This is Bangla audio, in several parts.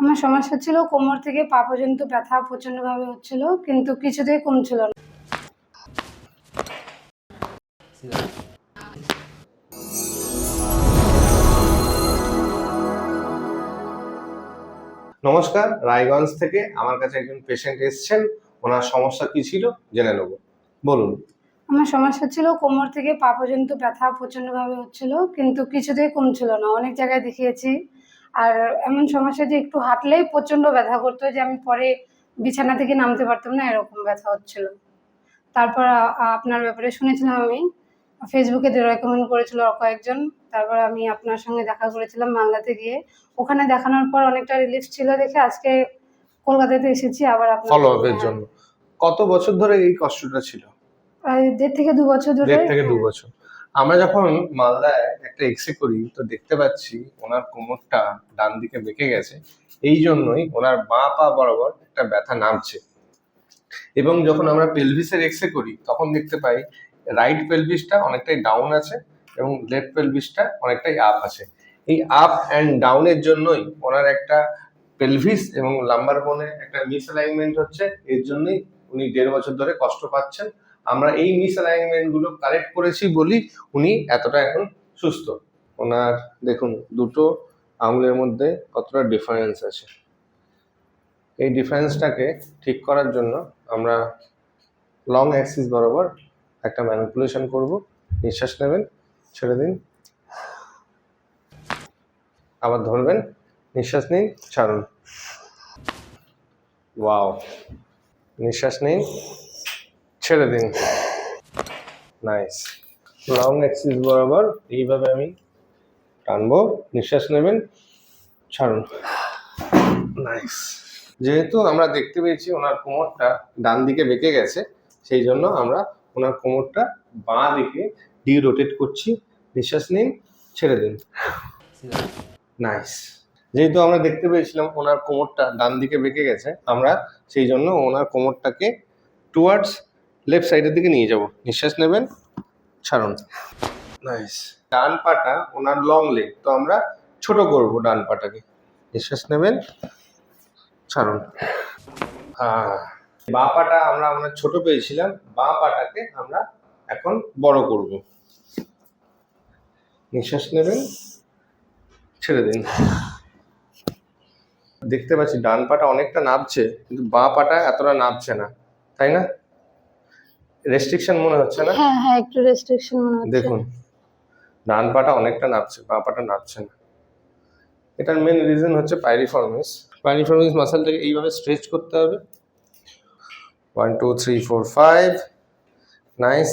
আমার সমস্যা ছিল কোমর থেকে পা পর্যন্ত ব্যথা প্রচন্ডভাবে হচ্ছিল, কিন্তু কিছুতেই কমছিল না। নমস্কার, রায়গঞ্জ থেকে আমার কাছে একজন পেশেন্ট এসেছেন। ওনার সমস্যা কি ছিল জেনে নেব। বলুন। আমার সমস্যা ছিল কোমর থেকে পা পর্যন্ত ব্যথা প্রচন্ডভাবে হচ্ছিল, কিন্তু কিছুতেই কমছিল না। অনেক জায়গায় দেখিয়েছি। আর এমন সমস্যা যে একটু হাঁটলেই প্রচন্ড ব্যথা করতো, যে আমি পরে বিছানা থেকে নামতে পারতাম না, এরকম ব্যথা হচ্ছিল। তারপর আপনার ব্যাপারে শুনেছিলাম, আমি ফেসবুকে রেকমেন্ড করেছিল কয়েকজন। তারপর আমি আপনার সঙ্গে দেখা করেছিলাম মালদাতে গিয়ে। ওখানে দেখানোর পর অনেকটা রিলিফ ছিল দেখে আজকে কলকাতাতে এসেছি আবার আপনার ফলো আপের জন্য। কত বছর ধরে এই কষ্টটা ছিল? প্রায় 1.5 থেকে 2 বছর ধরে। 1.5 থেকে 2 বছর। আমরা যখন মালদায় একটা এক্সরে করি তো দেখতে পাচ্ছি ওনার কোমরটা ডান দিকে বেঁকে গেছে। এই জন্যই ওনার বাঁ পা বরাবর একটা ব্যথা নামছে। এবং যখন আমরা পেলভিসের এক্সরে করি তখন দেখতে পাই রাইট পেলভিসটা অনেকটাই ডাউন আছে এবং লেফট পেলভিসটা অনেকটাই আপ আছে। এই আপ অ্যান্ড ডাউনের জন্যই ওনার একটা পেলভিস এবং লাম্বার বোনে একটা মিসঅ্যালাইনমেন্ট হচ্ছে। এর জন্যই উনি 1.5 বছর ধরে কষ্ট পাচ্ছেন। আমরা এই মিসঅ্যালাইনমেন্ট গুলো কারেক্ট করেছি বলি উনি এতটা এখন সুস্থ। ওনার দেখুন দুটো আঙুলের মধ্যে কতটা ডিফারেন্স আছে। এই ডিফারেন্সটাকে ঠিক করার জন্য আমরা লং অ্যাক্সিস বরাবর একটা ম্যানিপুলেশন করব। নিঃশ্বাস নেবেন, ছেড়ে দিন, আবার ধরবেন, নিঃশ্বাস নিন, ছাড়ুন। ওয়াও। নিঃশ্বাস নিন, ছেড়ে দিন। নাইস। লং অ্যাক্সিস বরাবর এইভাবে আমি টানবো, নিঃশ্বাস নেবেন, ছাড়ুন। নাইস। যেহেতু আমরা দেখতে পেয়েছি ওনার কোমরটা ডান দিকে বেঁকে গেছে, সেই জন্য আমরা ওনার কোমরটা বাঁ দিকে রোটেট করছি। নিঃশ্বাস নিন, ছেড়ে দিন। নাইস। যেহেতু আমরা দেখতে পেয়েছিলাম ওনার কোমরটা ডান দিকে বেঁকে গেছে, আমরা সেই জন্য ওনার কোমরটাকে টুয়ার্ডস লেফট সাইডের দিকে নিয়ে যাব। নিঃশ্বাস নেবেন, ছাড়ুন। নাইস। ডান পাটা ওনার লং লেগ, তো আমরা ছোট করব ডান পাটাকে। নিঃশ্বাস নেবেন, ছাড়ুন। বাঁ পাটা আমরা ছোট পেয়েছিলাম, বাঁ পাটাকে আমরা এখন বড় করব। নিঃশ্বাস নেবেন, ছেড়ে দিন। দেখতে পাচ্ছি ডান পাটা অনেকটা নামছে, কিন্তু বাঁ পাটা এতটা নামছে না, তাই না? রেস্ট্রিকশন মনে হচ্ছে না? হ্যাঁ হ্যাঁ, একটু রেস্ট্রিকশন মনে হচ্ছে। দেখুন ডান পাটা অনেকটা নামছে, বাঁ পাটা নামছে না। এটার মেন রিজন হচ্ছে পাইরিফর্মিস। পাইরিফর্মিস মাসলটাকে এইভাবে স্ট্রেচ করতে হবে। 1 2 3 4 5। নাইস।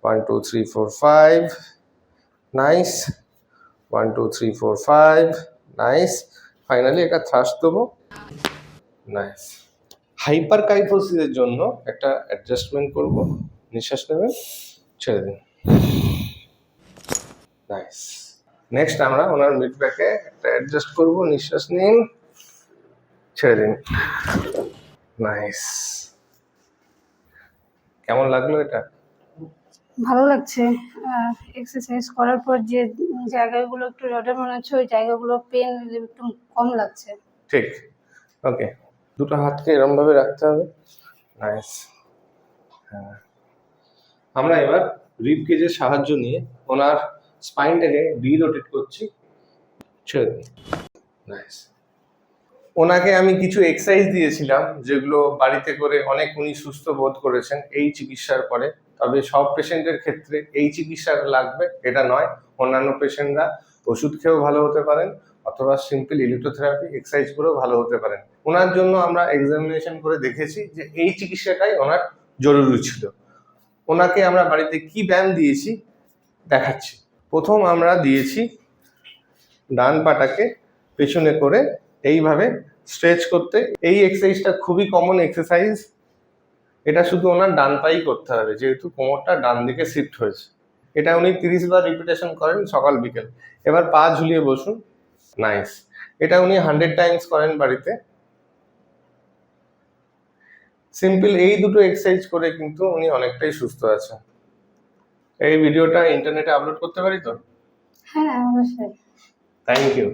1 2 3 4 5। নাইস। 1 2 3 4 5। নাইস। ফাইনালি একটা থ্রাস্ট দেবো। নাইস। হাইপারকাইফোসিসের জন্য একটা অ্যাডজাস্টমেন্ট করব। নিঃশ্বাস নেবেন, ছেড়ে দিন। নাইস। নেক্সট আমরা ওনার মিড ব্যাকে একটা অ্যাডজাস্ট করব। নিঃশ্বাস নিন, ছেড়ে দিন। নাইস। কেমন লাগলো এটা? ভালো লাগছে। এক্সারসাইজ করার পর যে জায়গাগুলো একটু রডের মনে হচ্ছে, ওই জায়গাগুলো পেন একটু কম লাগছে। ঠিক। ওকে, দুটো হাতকে এরকম ভাবে রাখতে হবে। নাইস। হ্যাঁ, আমরা এবার রিব কেজের সাহায্য নিয়ে ওনার স্পাইনটাকে রোটেট করছি। ছেড়ে দিন। নাইস। ওনাকে আমি কিছু এক্সারসাইজ দিয়েছিলাম যেগুলো বাড়িতে করে অনেক উনি সুস্থ বোধ করেছেন এই চিকিৎসার পরে। তবে সব পেশেন্টের ক্ষেত্রে এই চিকিৎসা লাগবে এটা নয়। অন্যান্য পেশেন্টরা ওষুধ খেয়েও ভালো হতে পারেন, অথবা সিম্পল ইলেকট্রোথেরাপি এক্সারসাইজ করেও ভালো হতে পারেন। ওনার জন্য আমরা এক্সামিনেশন করে দেখেছি যে এই চিকিৎসাটাই ওনার জরুরি ছিল। ওনাকে আমরা বাড়িতে কি ব্যায়াম দিয়েছি দেখাচ্ছি। প্রথম আমরা দিয়েছি ডান পাটাকে পেছনে করে এইভাবে স্ট্রেচ করতে। এই এক্সারসাইজটা খুবই কমন এক্সারসাইজ। এটা শুধু ওনার ডান পাই করতে হবে, যেহেতু কোমরটা ডান দিকে শিফট হয়েছে। এটা উনি 30 বার রিপিটেশন করেন সকাল বিকেল। এবার পা ঝুলিয়ে বসুন। নাইস। এটা উনি 100 টাইমস করেন বাড়িতে। সিম্পল এই দুটো এক্সারসাইজ করে কিন্তু উনি অনেকটাই সুস্থ আছেন। এই ভিডিওটা ইন্টারনেটে আপলোড করতে পারি তো? হ্যাঁ অবশ্যই। Thank you.